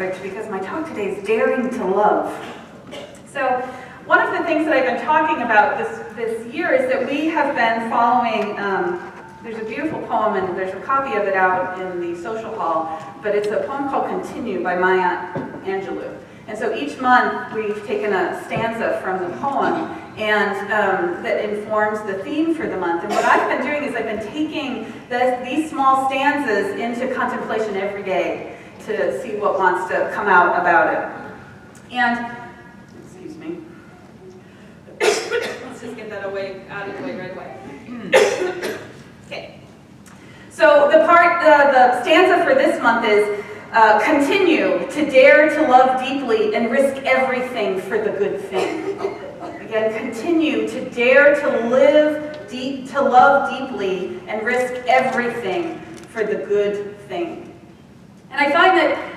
perfect because my talk today is daring to love. So one of the things that I've been talking about this year is that we have been following, there's a beautiful poem and there's a copy of it out in the social hall, but it's a poem called Continue by Maya Angelou. And so each month we've taken a stanza from the poem and that informs the theme for the month. And what I've been doing is I've been taking these small stanzas into contemplation every day to see what wants to come out about it. And, excuse me, let's just get that out of the way right away. Okay. So the stanza for this month is, continue to dare to love deeply and risk everything for the good thing. Again, continue to dare to love deeply and risk everything for the good thing. And I find that,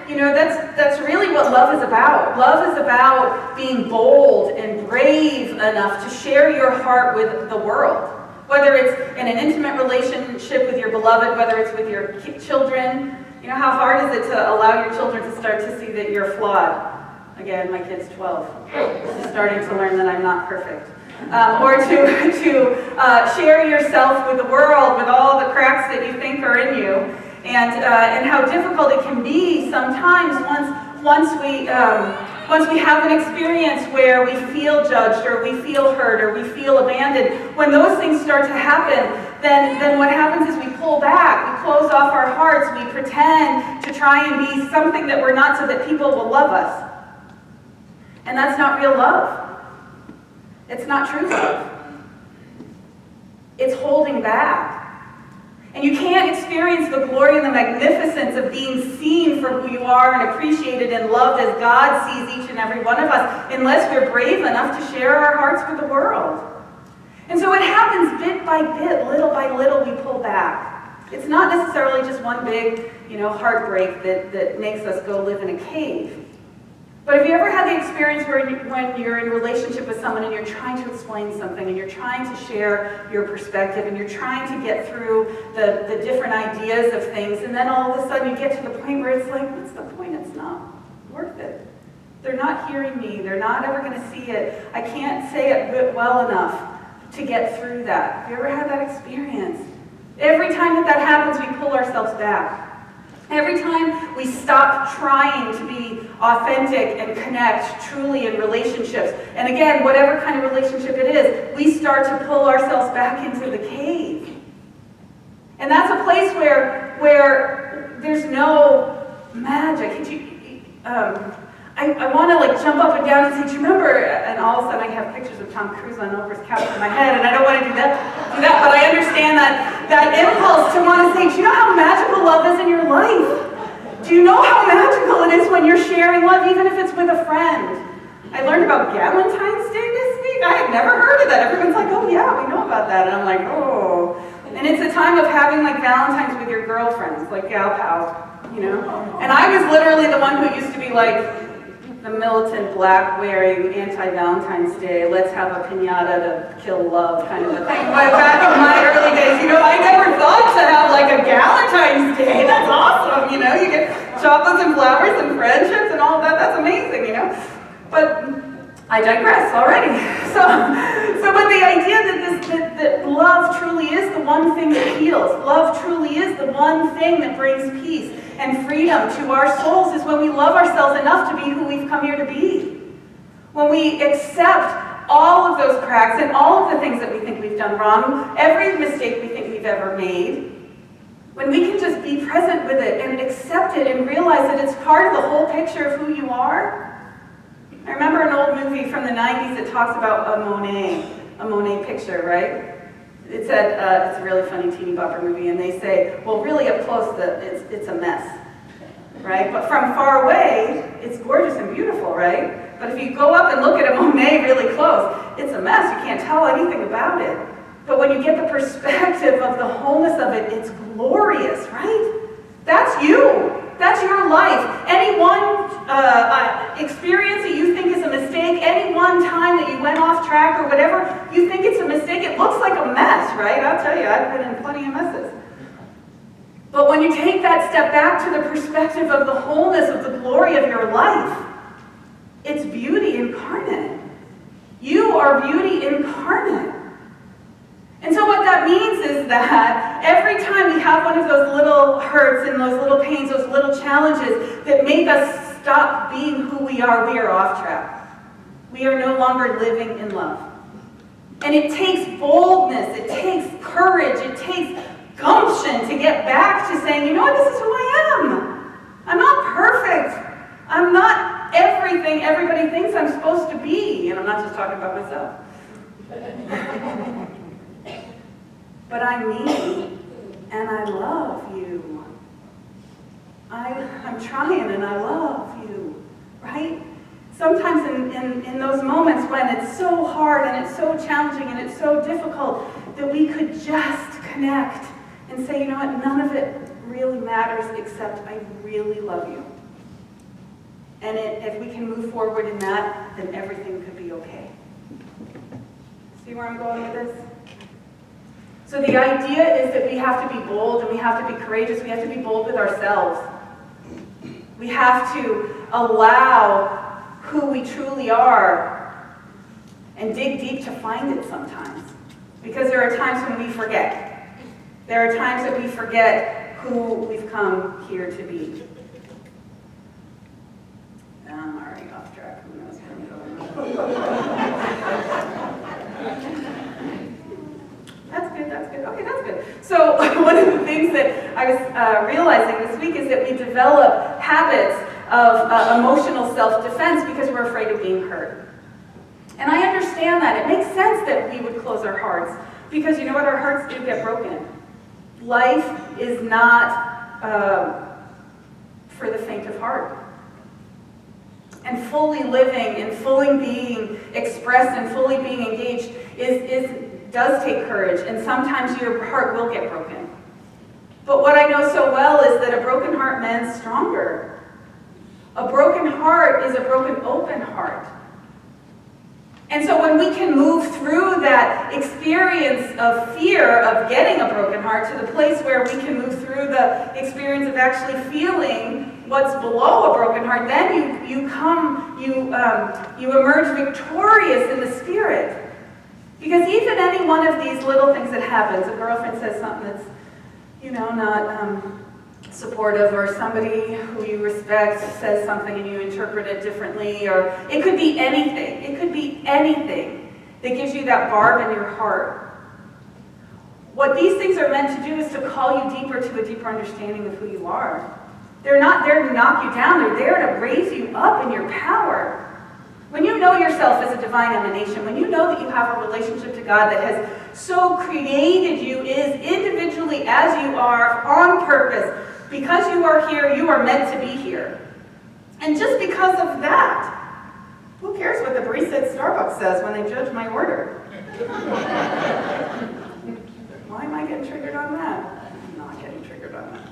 that's really what love is about. Love is about being bold and brave enough to share your heart with the world. Whether it's in an intimate relationship with your beloved, whether it's with your children. You know, how hard is it to allow your children to start to see that you're flawed? Again, my kid's 12. She's starting to learn that I'm not perfect. Or to share yourself with the world, with all the cracks that you think are in you, and how difficult it can be sometimes once we have an experience where we feel judged, or we feel hurt, or we feel abandoned. When those things start to happen, then what happens is we pull back, we close off our hearts, we pretend to try and be something that we're not so that people will love us. And that's not real love. It's not true love. It's holding back. And you can't experience the glory and the magnificence of being seen for who you are and appreciated and loved as God sees each and every one of us unless we're brave enough to share our hearts with the world. And so it happens bit by bit, little by little, we pull back. It's not necessarily just one big, heartbreak that makes us go live in a cave. But have you ever had the experience when you're in a relationship with someone and you're trying to explain something and you're trying to share your perspective and you're trying to get through the different ideas of things, and then all of a sudden you get to the point where it's like, what's the point? It's not worth it. They're not hearing me. They're not ever going to see it. I can't say it well enough to get through that. Have you ever had that experience? Every time that happens, we pull ourselves back. Every time we stop trying to be authentic and connect truly in relationships, and again, whatever kind of relationship it is, we start to pull ourselves back into the cave. And that's a place where there's no magic. I want to jump up and down and say, do you remember? And all of a sudden I have pictures of Tom Cruise on Oprah's couch in my head, and I don't want to do that, but I understand that impulse to want to say, do you know how magical love is in your life? Do you know how magical it is when you're sharing love, even if it's with a friend? I learned about Valentine's Day this week. I had never heard of that. Everyone's like, oh yeah, we know about that. And I'm like, oh. And it's a time of having Valentine's with your girlfriends, gal pals, And I was literally the one who used to be the militant, black-wearing, anti-Valentine's Day, let's have a piñata to kill love kind of a thing. But back in my early days, I never thought to have a Valentine's Day. That's awesome, you get chocolates and flowers and friendships and all of that. That's amazing, But I digress already. But the idea that love truly is the one thing that heals. Love truly is the one thing that brings peace and freedom to our souls is when we love ourselves enough to be who we've come here to be. When we accept all of those cracks and all of the things that we think we've done wrong, every mistake we think we've ever made, when we can just be present with it and accept it and realize that it's part of the whole picture of who you are. I remember an old movie from the 90s that talks about a Monet picture, right? It said, it's a really funny teeny bopper movie, and they say, well, really up close, it's a mess, right? But from far away, it's gorgeous and beautiful, right? But if you go up and look at a Monet really close, it's a mess. You can't tell anything about it. But when you get the perspective of the wholeness of it, it's glorious, right? That's you. That's your life. Any one experience that you think is a mistake, any one time that you went off track or whatever, you think it's a mistake, it looks like a mess, right? I'll tell you, I've been in plenty of messes. But when you take that step back to the perspective of the wholeness of the glory of your life, it's beauty incarnate. You are beauty incarnate. And so what that means is that every time we have one of those little hurts and those little pains, those little challenges that make us stop being who we are off track. We are no longer living in love. And it takes boldness, it takes courage, it takes gumption to get back to saying, you know what, this is who I am. I'm not perfect. I'm not everything everybody thinks I'm supposed to be. And I'm not just talking about myself. But I'm me, and I love you. I'm trying, and I love you, right? Sometimes in those moments when it's so hard, and it's so challenging, and it's so difficult, that we could just connect and say, you know what, none of it really matters except I really love you. And if we can move forward in that, then everything could be okay. See where I'm going with this? So the idea is that we have to be bold and we have to be courageous. We have to be bold with ourselves. We have to allow who we truly are and dig deep to find it sometimes. Because there are times when we forget. There are times that we forget who we've come here to be. I'm already off track. Who knows where I'm going? That's good. Okay, that's good. So one of the things that I was realizing this week is that we develop habits of emotional self-defense because we're afraid of being hurt. And I understand that. It makes sense that we would close our hearts because you know what? Our hearts do get broken. Life is not for the faint of heart. And fully living and fully being expressed and fully being engaged does take courage, and sometimes your heart will get broken. But what I know so well is that a broken heart mends stronger. A broken heart is a broken open heart. And so when we can move through that experience of fear of getting a broken heart to the place where we can move through the experience of actually feeling what's below a broken heart, then you emerge victorious in the spirit. Because even any one of these little things that happens, a girlfriend says something that's, not supportive, or somebody who you respect says something and you interpret it differently, or it could be anything. It could be anything that gives you that barb in your heart. What these things are meant to do is to call you deeper to a deeper understanding of who you are. They're not there to knock you down. They're there to raise you up in your power. When you know yourself as a divine emanation, when you know that you have a relationship to God that has so created you is individually as you are, on purpose, because you are here, you are meant to be here. And just because of that, who cares what the barista at Starbucks says when they judge my order? Why am I getting triggered on that? I'm not getting triggered on that.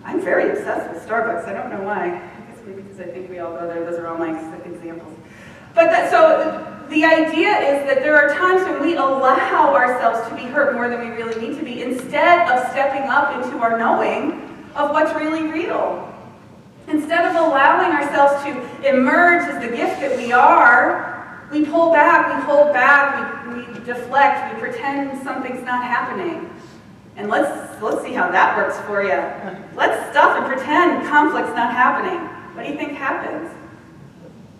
I'm very obsessed with Starbucks. I don't know why. I guess maybe because I think we all go there. Those are all my examples. But so the idea is that there are times when we allow ourselves to be hurt more than we really need to be, instead of stepping up into our knowing of what's really real. Instead of allowing ourselves to emerge as the gift that we are, we pull back, we hold back, we deflect, we pretend something's not happening. And let's see how that works for you. Let's stuff and pretend conflict's not happening. What do you think happens?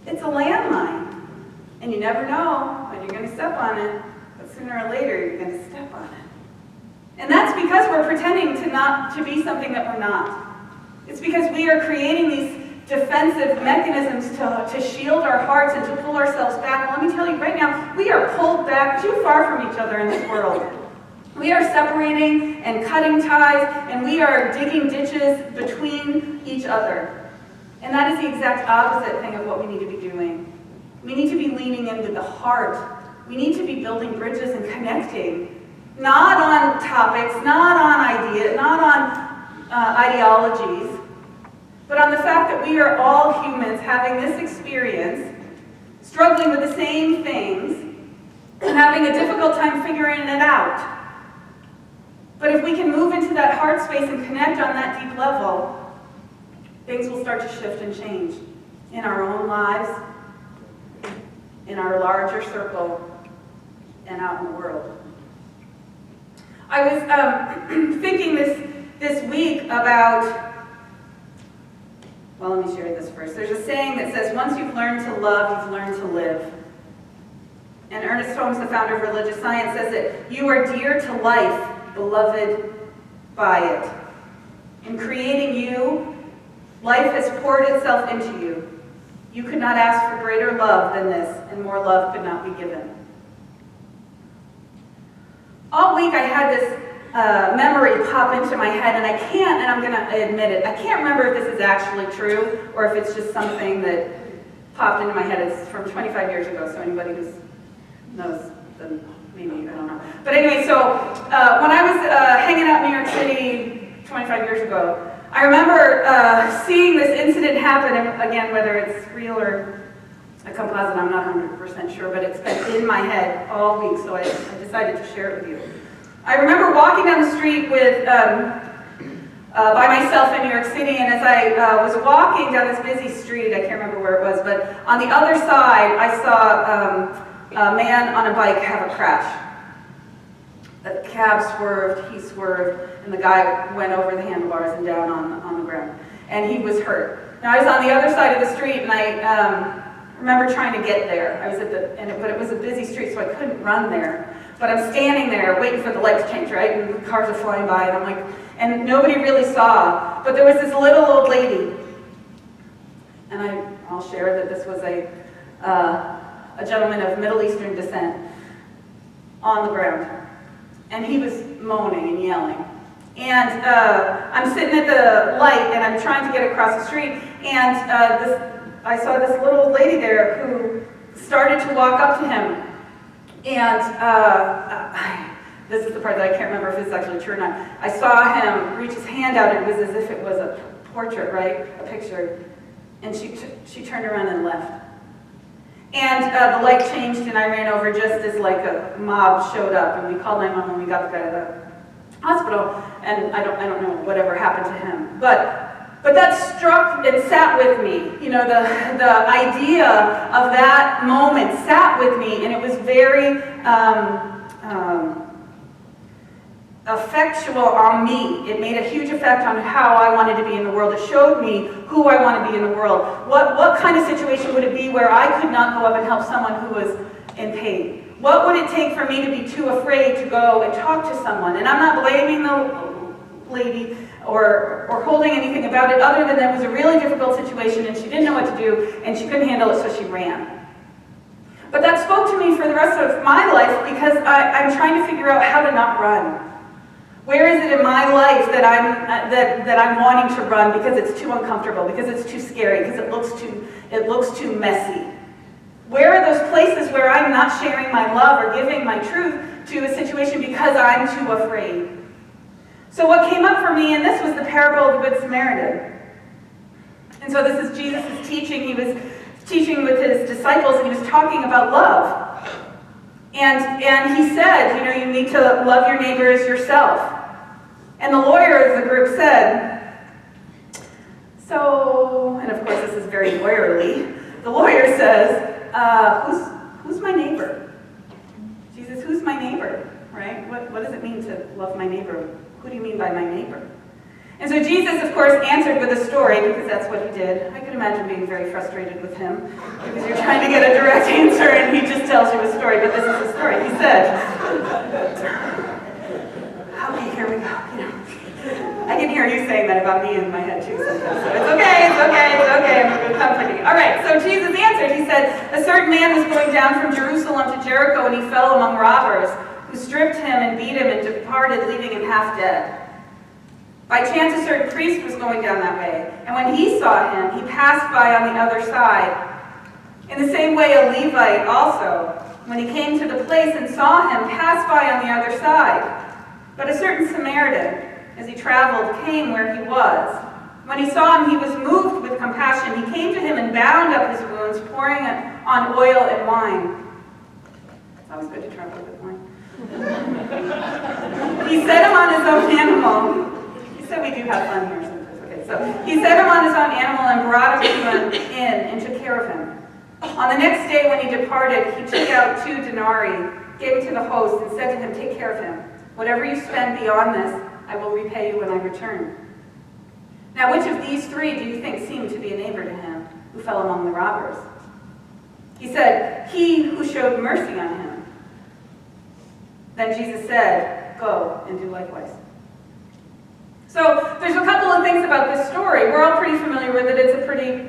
It's a landmine. And you never know when you're going to step on it, but sooner or later you're going to step on it. And that's because we're pretending to be something that we're not. It's because we are creating these defensive mechanisms to shield our hearts and to pull ourselves back. Let me tell you right now, we are pulled back too far from each other in this world. We are separating and cutting ties, and we are digging ditches between each other. And that is the exact opposite thing of what we need to be doing. We need to be leaning into the heart. We need to be building bridges and connecting. Not on topics, not on ideas, not on ideologies, but on the fact that we are all humans having this experience, struggling with the same things, and having a difficult time figuring it out. But if we can move into that heart space and connect on that deep level, things will start to shift and change in our own lives, in our larger circle, and out in the world. I was thinking this week about, well, let me share this first. There's a saying that says, once you've learned to love, you've learned to live. And Ernest Holmes, the founder of religious science, says that you are dear to life, beloved by it. In creating you, life has poured itself into you. You could not ask for greater love than this, and more love could not be given. All week I had this memory pop into my head, and I'm going to admit it, I can't remember if this is actually true, or if it's just something that popped into my head. It's from 25 years ago, so anybody who knows, then maybe, I don't know. But anyway, so when I was hanging out in New York City 25 years ago, I remember seeing this incident happen, and again, whether it's real or a composite, I'm not 100% sure, but it's been in my head all week, so I decided to share it with you. I remember walking down the street with, by myself in New York City, and as I was walking down this busy street, I can't remember where it was, but on the other side, I saw a man on a bike have a crash. The cab swerved, he swerved, and the guy went over the handlebars and down on the ground. And he was hurt. Now, I was on the other side of the street, and I remember trying to get there. I was but it was a busy street, so I couldn't run there. But I'm standing there waiting for the light to change, right? And the cars are flying by, and I'm like, and nobody really saw. But there was this little old lady. And I'll share that this was a gentleman of Middle Eastern descent on the ground. And he was moaning and yelling. And I'm sitting at the light, and I'm trying to get across the street, and I saw this little old lady there who started to walk up to him. And this is the part that I can't remember if it's actually true or not. I saw him reach his hand out. It was as if it was a portrait, right? A picture. And she turned around and left. And the light changed, and I ran over just as like a mob showed up, and we called 911 when we got the guy to the hospital, and I don't know whatever happened to him. But that struck and sat with me. You know, the idea of that moment sat with me, and it was very effectual on me. It made a huge effect on how I wanted to be in the world. It showed me who I want to be in the world. What kind of situation would it be where I could not go up and help someone who was in pain? What would it take for me to be too afraid to go and talk to someone? And I'm not blaming the lady or holding anything about it, other than that it was a really difficult situation, and she didn't know what to do, and she couldn't handle it, so she ran. But that spoke to me for the rest of my life, because I'm trying to figure out how to not run. Where is it in my life that I'm wanting to run because it's too uncomfortable, because it's too scary, because it looks too messy? Where are those places where I'm not sharing my love or giving my truth to a situation because I'm too afraid? So what came up for me, and this was the parable of the Good Samaritan. And so this is Jesus' teaching. He was teaching with his disciples, and he was talking about love. And he said, you know, you need to love your neighbor as yourself. And the lawyer of the group said, so, and of course this is very lawyerly, the lawyer says, who's my neighbor? Jesus, who's my neighbor, right? What does it mean to love my neighbor? Who do you mean by my neighbor? And so Jesus, of course, answered with a story, because that's what he did. I could imagine being very frustrated with him, because you're trying to get a direct answer and he just tells you a story, but this is a story. He said, okay, here we go. You know, I can hear you saying that about me in my head too sometimes. So it's okay, I'm in good company. All right, so Jesus answered. He said, a certain man was going down from Jerusalem to Jericho, and he fell among robbers, who stripped him and beat him and departed, leaving him half dead. By chance, a certain priest was going down that way, and when he saw him, he passed by on the other side. In the same way, a Levite also, when he came to the place and saw him, passed by on the other side. But a certain Samaritan, as he traveled, came where he was. When he saw him, he was moved with compassion. He came to him and bound up his wounds, pouring on oil and wine. It's always good to travel with wine. He set him on his own animal. He said we do have fun here sometimes. Okay, so he set him on his own animal and brought him to an inn and took care of him. On the next day when he departed, he took out 2 denarii, gave it to the host, and said to him, "Take care of him. Whatever you spend beyond this, I will repay you when I return." Now which of these 3 do you think seemed to be a neighbor to him who fell among the robbers? He said, "He who showed mercy on him." Then Jesus said, "Go and do likewise." So there's a couple of things about this story. We're all pretty familiar with it. It's a pretty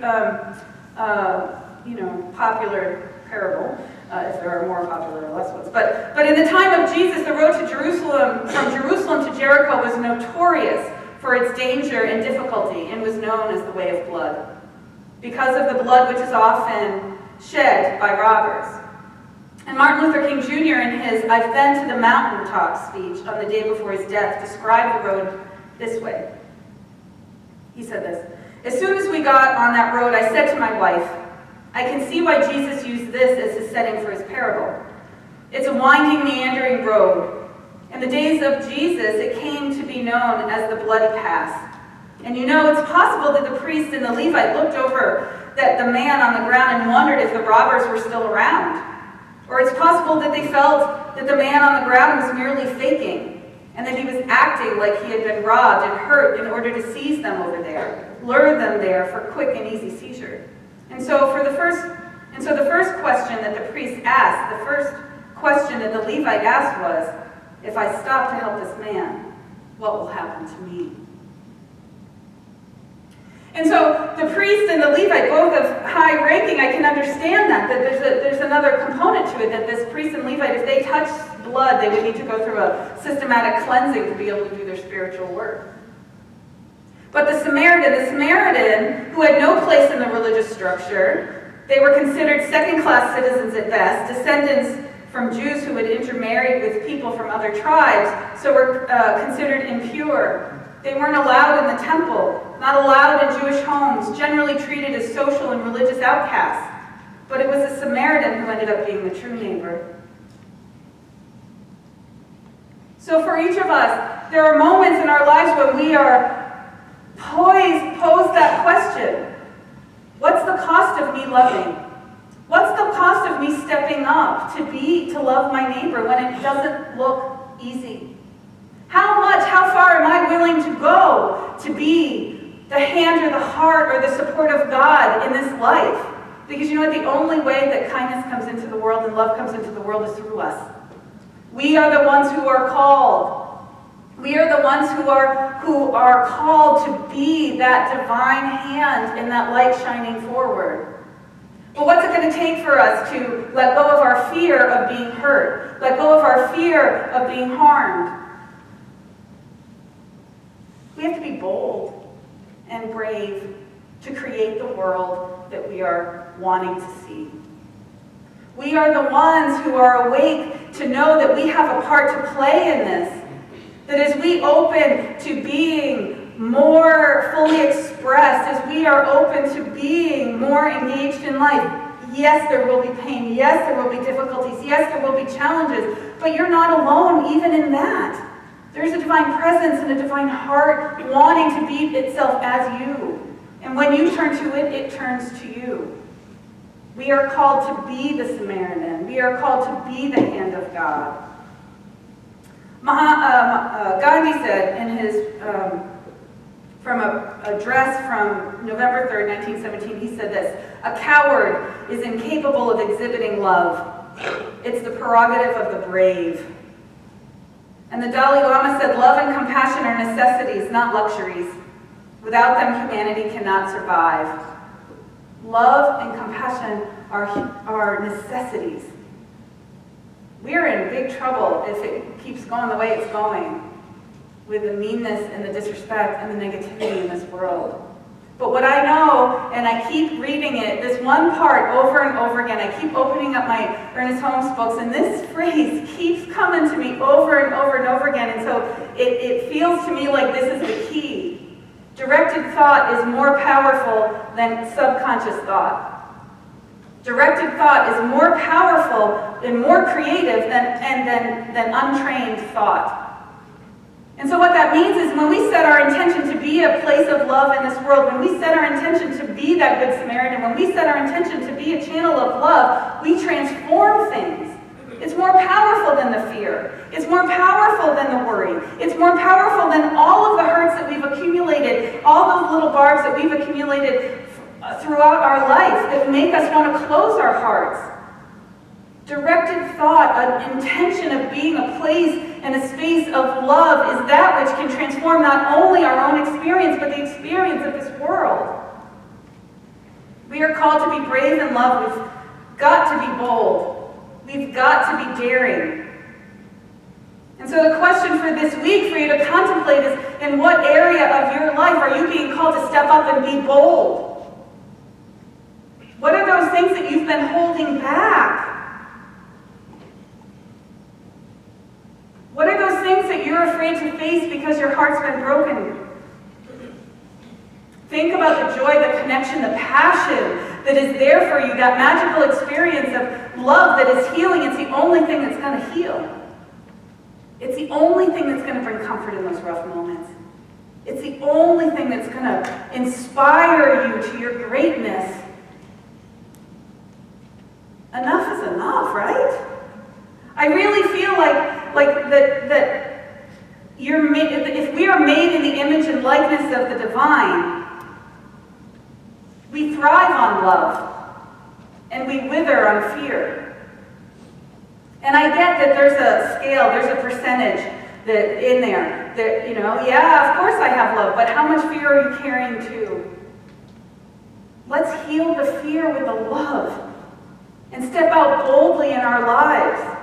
popular parable, if there are more popular or less ones. But in the time of Jesus, the road to Jerusalem, from Jerusalem to Jericho, was notorious for its danger and difficulty and was known as the way of blood, because of the blood which is often shed by robbers. And Martin Luther King Jr. in his "I've Been to the Mountaintop" speech on the day before his death described the road this way. He said this, "As soon as we got on that road, I said to my wife, I can see why Jesus used this as his setting for his parable. It's a winding, meandering road. In the days of Jesus, it came to be known as the Bloody Pass. And it's possible that the priest and the Levite looked over at the man on the ground and wondered if the robbers were still around. Or it's possible that they felt that the man on the ground was merely faking, and that he was acting like he had been robbed and hurt in order to seize them over there, lure them there for quick and easy seizure. And so the first question that the priest asked, the first question that the Levite asked was, if I stop to help this man, what will happen to me? And so the priest and the Levite, both of high ranking, I can understand that there's another component to it, that this priest and Levite, if they touched blood, they would need to go through a systematic cleansing to be able to do their spiritual work. But the Samaritan, who had no place in the religious structure, they were considered second-class citizens at best, descendants from Jews who had intermarried with people from other tribes, so were considered impure. They weren't allowed in the temple, not allowed in Jewish homes, generally treated as social and religious outcasts. But it was the Samaritan who ended up being the true neighbor. So for each of us, there are moments in our lives when we are posed that question. What's the cost of me loving? What's the cost of me stepping up to love my neighbor when it doesn't look easy? How far am I willing to go to be the hand or the heart or the support of God in this life? Because the only way that kindness comes into the world and love comes into the world is through us. We are the ones who are called. We are the ones who are called to be that divine hand and that light shining forward. But what's it going to take for us to let go of our fear of being hurt, let go of our fear of being harmed? We have to be bold and brave to create the world that we are wanting to see. We are the ones who are awake to know that we have a part to play in this. That as we open to being more fully expressed, as we are open to being more engaged in life, yes, there will be pain, yes, there will be difficulties, yes, there will be challenges, but you're not alone even in that. There's a divine presence and a divine heart wanting to be itself as you. And when you turn to it, it turns to you. We are called to be the Samaritan. We are called to be the hand of God. Gandhi said in his, from an address from November 3rd, 1917, he said this, "A coward is incapable of exhibiting love. It's the prerogative of the brave." And the Dalai Lama said, "Love and compassion are necessities, not luxuries. Without them, humanity cannot survive." Love and compassion are necessities. We're in big trouble if it keeps going the way it's going, with the meanness and the disrespect and the negativity in this world. But what I know, and I keep reading it, this one part over and over again, I keep opening up my Ernest Holmes books, and this phrase keeps coming to me over and over and over again, and so it feels to me like this is the key. Directed thought is more powerful than subconscious thought. Directed thought is more powerful and more creative than untrained thought. And so what that means is when we set our intention to be a place of love in this world, when we set our intention to be that Good Samaritan, when we set our intention to be a channel of love, we transform things. It's more powerful than the fear. It's more powerful than the worry. It's more powerful than all of the hurts that we've accumulated, all those little barbs that we've accumulated throughout our life that make us want to close our hearts. Directed thought, an intention of being a place and a space of love is that which can transform not only our own experience, but the experience of this world. We are called to be brave in love. We've got to be bold. We've got to be daring. And so the question for this week for you to contemplate is, in what area of your life are you being called to step up and be bold? What are those things that you've been holding back? What are those things that you're afraid to face because your heart's been broken? Think about the joy, the connection, the passion that is there for you, that magical experience of love that is healing. It's the only thing that's going to heal. It's the only thing that's going to bring comfort in those rough moments. It's the only thing that's going to inspire you to your greatness. Enough is enough, right? I really feel like that you're made, if we are made in the image and likeness of the divine, we thrive on love and we wither on fear. And I get that there's a scale, there's a percentage that in there that, yeah, of course I have love, but how much fear are you carrying too? Let's heal the fear with the love and step out boldly in our lives.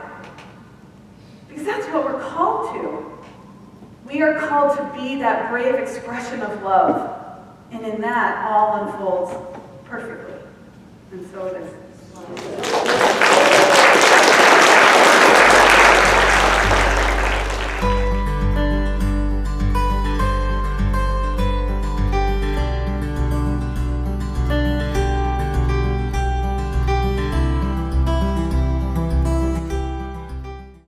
Because that's what we're called to. We are called to be that brave expression of love. And in that, all unfolds perfectly.